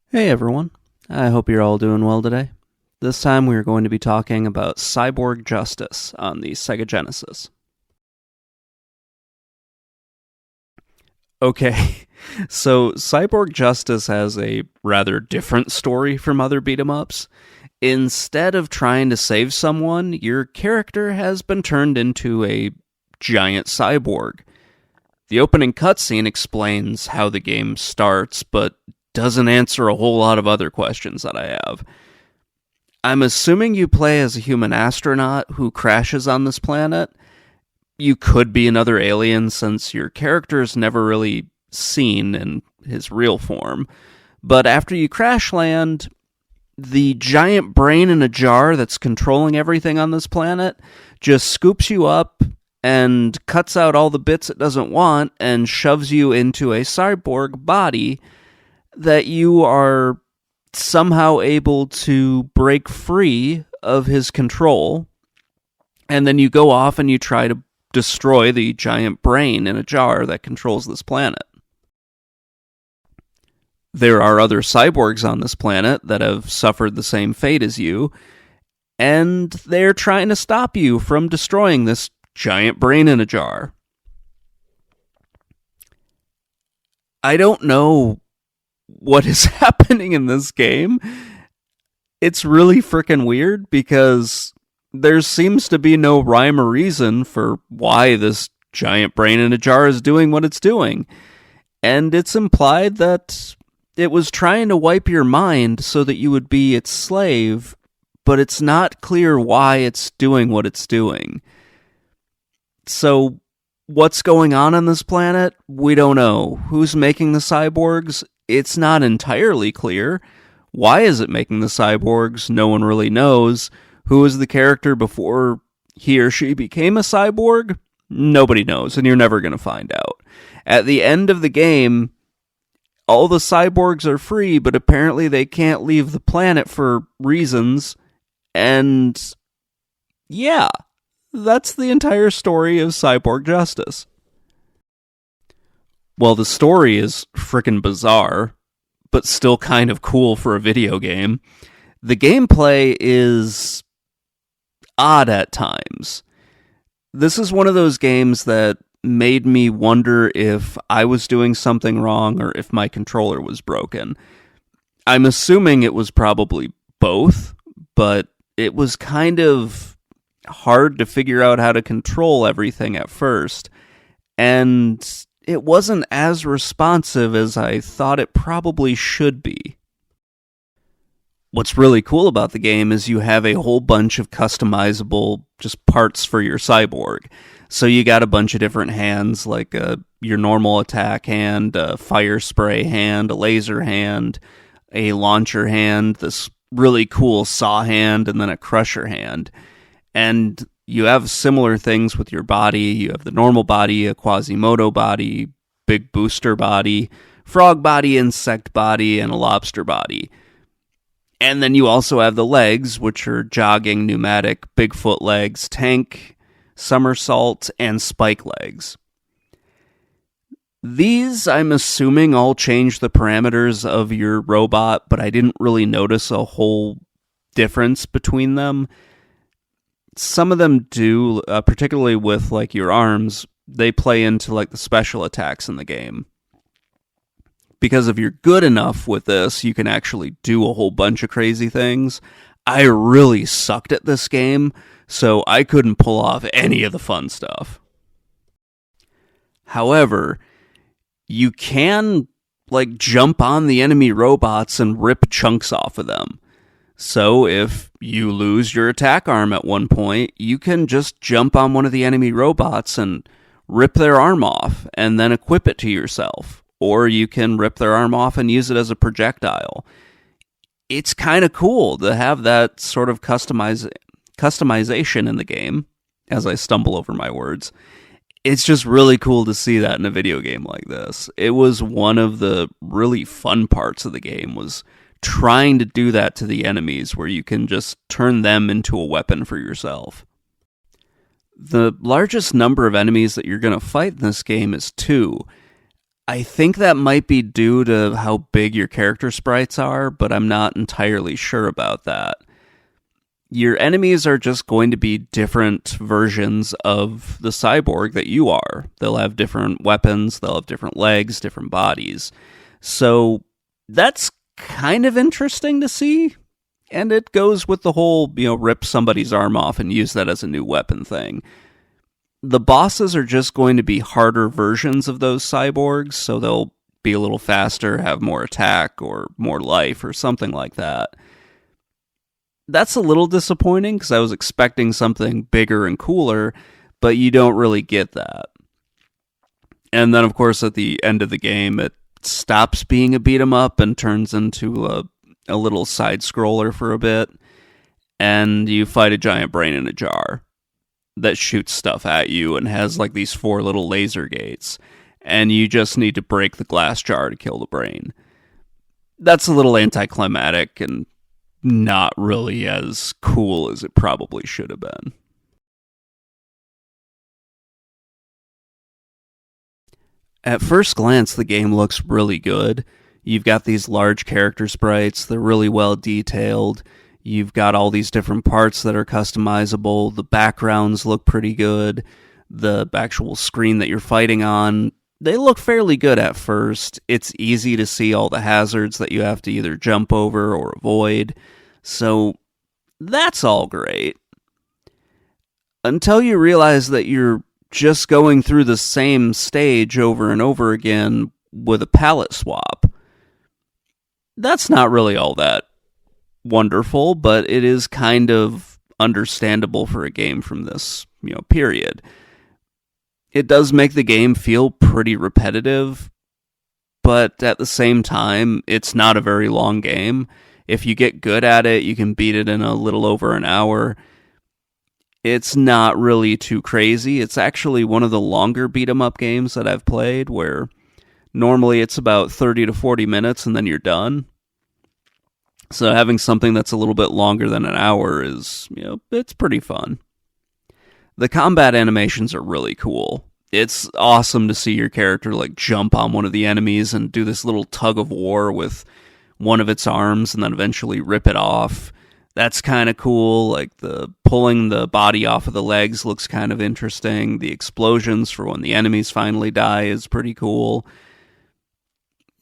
Hey everyone, I hope you're all doing well today. This time we are going to be talking about Cyborg Justice on the Sega Genesis. Okay, so Cyborg Justice has a rather different story from other beat 'em ups. Instead of trying to save someone, your character has been turned into a giant cyborg. The opening cutscene explains how the game starts, but doesn't answer a whole lot of other questions that I have. I'm assuming you play as a human astronaut who crashes on this planet. You could be another alien since your character is never really seen in his real form. But after you crash land, the giant brain in a jar that's controlling everything on this planet just scoops you up and cuts out all the bits it doesn't want and shoves you into a cyborg body that you are somehow able to break free of his control. And then you go off and you try to destroy the giant brain in a jar that controls this planet. There are other cyborgs on this planet that have suffered the same fate as you, and they're trying to stop you from destroying this giant brain in a jar. I don't know what is happening in this game. It's really freaking weird because there seems to be no rhyme or reason for why this giant brain in a jar is doing what it's doing. And it's implied that it was trying to wipe your mind so that you would be its slave, but it's not clear why it's doing what it's doing. So, what's going on this planet? We don't know. Who's making the cyborgs? It's not entirely clear. Why is it making the cyborgs? No one really knows. Who is the character before he or she became a cyborg? Nobody knows, and you're never going to find out. At the end of the game, all the cyborgs are free, but apparently they can't leave the planet for reasons. And yeah, that's the entire story of Cyborg Justice. Well, the story is frickin' bizarre, but still kind of cool for a video game. The gameplay is odd at times. This is one of those games that made me wonder if I was doing something wrong or if my controller was broken. I'm assuming it was probably both, but it was kind of hard to figure out how to control everything at first, and it wasn't as responsive as I thought it probably should be. What's really cool about the game is you have a whole bunch of customizable just parts for your cyborg. So you got a bunch of different hands, like your normal attack hand, a fire spray hand, a laser hand, a launcher hand, this really cool saw hand, and then a crusher hand. And you have similar things with your body. You have the normal body, a Quasimodo body, big booster body, frog body, insect body, and a lobster body. And then you also have the legs, which are jogging, pneumatic, Bigfoot legs, tank, somersault, and spike legs. These, I'm assuming, all change the parameters of your robot, but I didn't really notice a whole difference between them. Some of them do, particularly with like your arms, they play into like the special attacks in the game. Because if you're good enough with this, you can actually do a whole bunch of crazy things. I really sucked at this game, so I couldn't pull off any of the fun stuff. However, you can like jump on the enemy robots and rip chunks off of them. So if you lose your attack arm at one point, you can just jump on one of the enemy robots and rip their arm off and then equip it to yourself. Or you can rip their arm off and use it as a projectile. It's kind of cool to have that sort of customization in the game, as I stumble over my words. It's just really cool to see that in a video game like this. It was one of the really fun parts of the game, was trying to do that to the enemies, where you can just turn them into a weapon for yourself. The largest number of enemies that you're going to fight in this game is 2. I think that might be due to how big your character sprites are, but I'm not entirely sure about that. Your enemies are just going to be different versions of the cyborg that you are. They'll have different weapons, they'll have different legs, different bodies. So that's kind of interesting to see. And it goes with the whole, rip somebody's arm off and use that as a new weapon thing. The bosses are just going to be harder versions of those cyborgs, so they'll be a little faster, have more attack, or more life, or something like that. That's a little disappointing, because I was expecting something bigger and cooler, but you don't really get that. And then, of course, at the end of the game, it stops being a beat-em-up and turns into a little side-scroller for a bit, and you fight a giant brain in a jar that shoots stuff at you and has like these 4 little laser gates, and you just need to break the glass jar to kill the brain. That's a little anticlimactic and not really as cool as it probably should have been. At first glance, the game looks really good. You've got these large character sprites, they're really well detailed. You've got all these different parts that are customizable. The backgrounds look pretty good. The actual screen that you're fighting on, they look fairly good at first. It's easy to see all the hazards that you have to either jump over or avoid. So that's all great. Until you realize that you're just going through the same stage over and over again with a palette swap. That's not really all that wonderful, but it is kind of understandable for a game from this, period. It does make the game feel pretty repetitive, but at the same time, it's not a very long game. If you get good at it, you can beat it in a little over an hour. It's not really too crazy. It's actually one of the longer beat-em-up games that I've played, where normally it's about 30 to 40 minutes and then you're done. So having something that's a little bit longer than an hour is, it's pretty fun. The combat animations are really cool. It's awesome to see your character jump on one of the enemies and do this little tug of war with one of its arms and then eventually rip it off. That's kind of cool. The pulling the body off of the legs looks kind of interesting. The explosions for when the enemies finally die is pretty cool.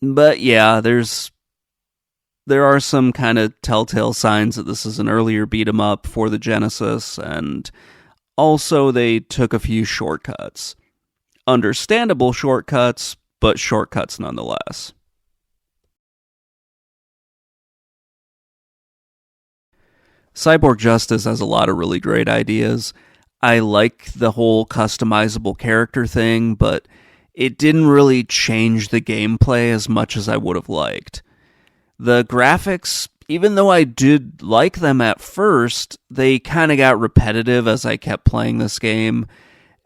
But yeah, there are some kind of telltale signs that this is an earlier beat-em-up for the Genesis, and also they took a few shortcuts. Understandable shortcuts, but shortcuts nonetheless. Cyborg Justice has a lot of really great ideas. I like the whole customizable character thing, but it didn't really change the gameplay as much as I would have liked. The graphics, even though I did like them at first, they kind of got repetitive as I kept playing this game,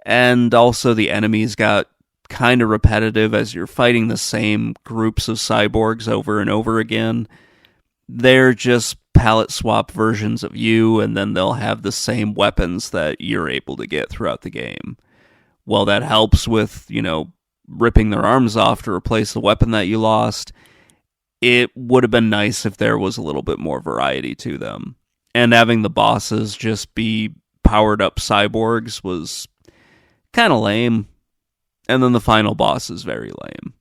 and also the enemies got kind of repetitive as you're fighting the same groups of cyborgs over and over again. They're just palette swap versions of you, and then they'll have the same weapons that you're able to get throughout the game. While that helps with, ripping their arms off to replace the weapon that you lost, it would have been nice if there was a little bit more variety to them. And having the bosses just be powered up cyborgs was kind of lame. And then the final boss is very lame.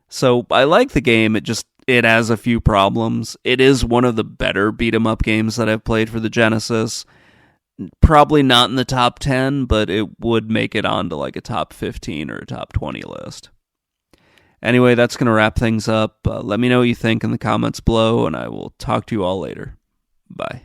So I like the game, it has a few problems. It is one of the better beat-em-up games that I've played for the Genesis. Probably not in the top 10, but it would make it onto a top 15 or a top 20 list. Anyway, that's going to wrap things up. Let me know what you think in the comments below, and I will talk to you all later. Bye.